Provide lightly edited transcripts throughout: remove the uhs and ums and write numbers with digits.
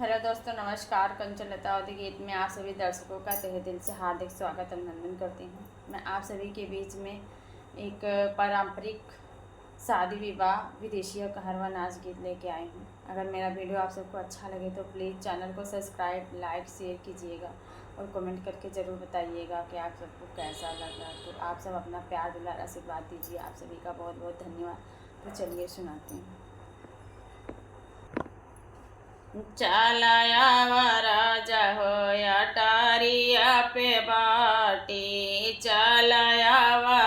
Hello दोस्तों, नमस्कार। कंचन लतावती गीत में आप सभी दर्शकों का तहे दिल से हार्दिक स्वागत अभिनंदन करती हूँ। मैं आप सभी के बीच में एक पारंपरिक शादी विवाह विदेशियों का हरवा नाच गीत लेके आई हूँ। अगर मेरा वीडियो आप सबको अच्छा लगे तो प्लीज़ चैनल को सब्सक्राइब, लाइक, शेयर कीजिएगा और कमेंट करके ज़रूर बताइएगा कि आप सबको कैसा लगा। तो आप सब अपना प्यार दुलार आशीर्वाद दीजिए। आप सभी का बहुत बहुत धन्यवाद। तो चलिए सुनाती हूँ। चलाया राजा होया टारिया पे बाटी, चलाया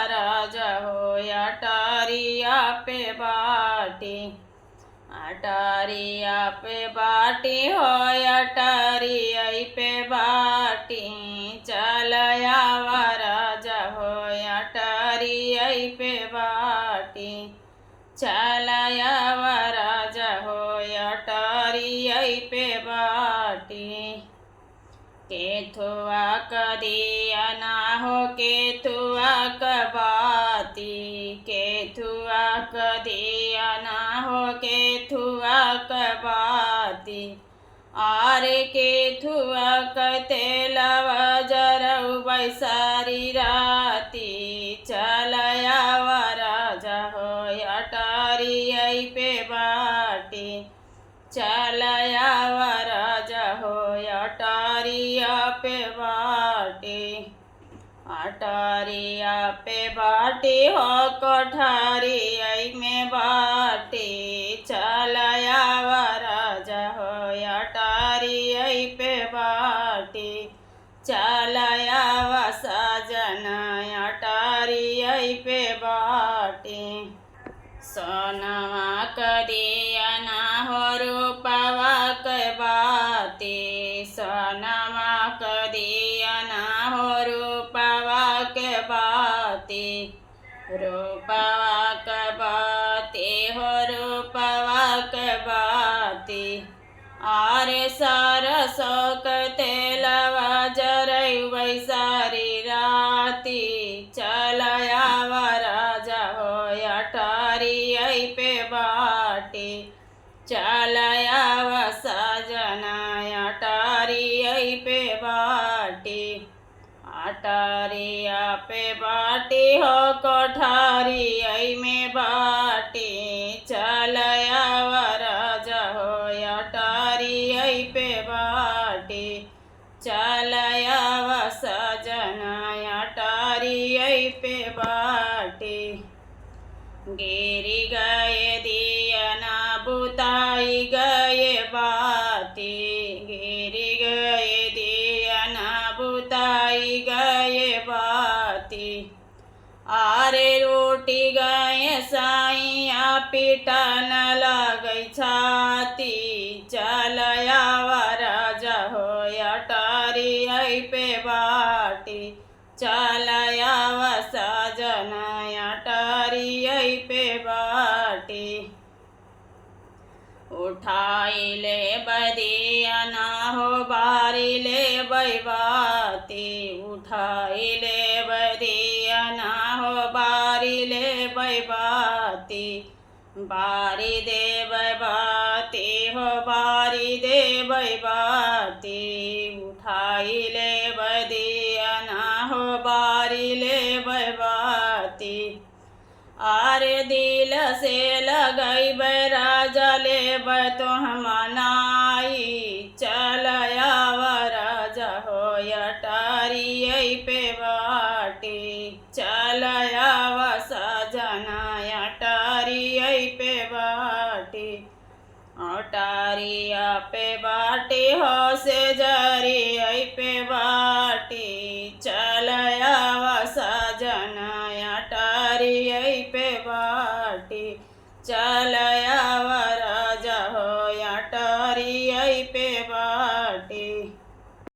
राजा होया टारिया पे बाटी, अटारिया पे बाटी होया टारिया पे बाटी, चलाया राजा होया टारिया पे बाटी, चलाया राजा होया टारिया पे बाटी, केथुआ कदिया ना हो केथुआ कबाती, केथुआ कदिया ना हो केथुआ कबाती, आरे केथुआ कतेलवा जरऊ बैसारी राती, चलाया राजा होया टारिया पे बाटी, चलाया राजा होया टारिया पे बाटी, अटारिया पे बाटी हो कोठारिया में बाटी, चलाया राजा होया टारिया पे बाटी, चलाया सजना अटारिया पे बाटी, सोनवा कदिया ना हो रूपवा के बाती, सोनवा कदिया ना हो रूपवा के बाती, रूपवा के बाती हो रूपवा के बाती, आरे सरसों के तेलवा जरऊ बैसारी राती, चलाया राजा होया टारिया पे बाटी, चलाया सजना टारिया पे बाटी, अटारिया पे बाटी हो कोठारिया में बाटी, चलाया राजा होया टारिया पे बाटी, चलाया सजना टारिया पे बाटी, गिरी गए दिया ना बुताई गए बाती, गिरी गए दिया ना बुताई गए बाती, आरे रोटी गए साइया पिटा न लगई छाती, चलाया राजा होया टारिया पे बाटी, चलाया सजना टारिया पे बाटी, उठाई ले बदिया ना हो बारी ले बैबाती, उठाई ले बदिया ना हो बारी ले बैबाती, बारी दे बैबाती हो बारी दे बैबाती, उठाई ले बदिया ना हो बारी ले बैबाती, आरे दिल से लगई राजा ले तो मनाई, चलाया राजा होया टारिया पे बाटी, चलाया सजना टारिया पे बाटी, टारिया पे बाटी हो से जरिया पे बाटी, चलाया सजना टारिया पे बाटी, चल